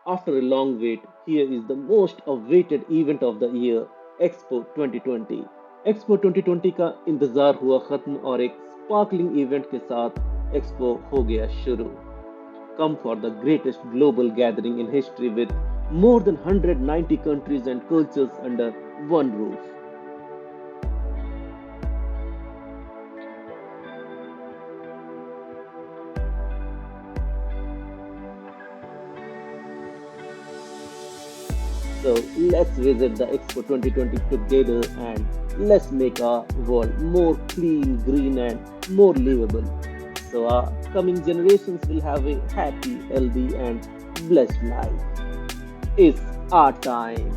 After a long wait, here is the most awaited event of the year, Expo 2020। Expo 2020 का इंतजार हुआ खत्म और एक स्पार्कलिंग इवेंट के साथ एक्सपो हो गया शुरू। Come for the greatest global gathering in history with more than 190 countries and cultures under one roof. So let's visit the Expo 2020 together and let's make our world more clean, green, and more livable. So our coming generations will have a happy, healthy, and blessed life. It's our time.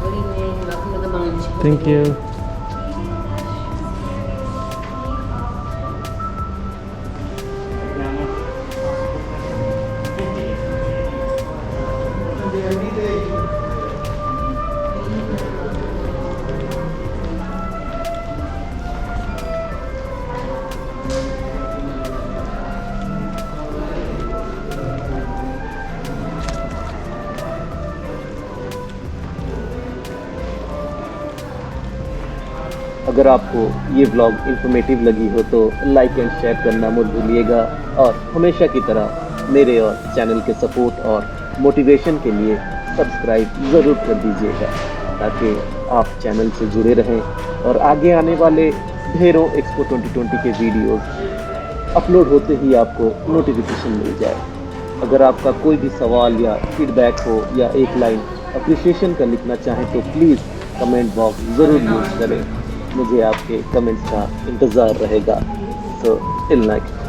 Good evening. Welcome to the lounge. Thank you. अगर आपको ये vlog informative लगी हो तो like and share करना मत भूलिएगा और हमेशा की तरह मेरे और चैनल के सपोर्ट और मोटिवेशन के लिए सब्सक्राइब ज़रूर कर दीजिएगा ताकि आप चैनल से जुड़े रहें और आगे आने वाले ढेरों एक्सपो 2020 के वीडियोस अपलोड होते ही आपको नोटिफिकेशन मिल जाए। अगर आपका कोई भी सवाल या फीडबैक हो या एक लाइन अप्रिसिएशन का लिखना चाहें तो प्लीज़ कमेंट बॉक्स ज़रूर यूज़ करें। मुझे आपके कमेंट्स का इंतज़ार रहेगा। So till next.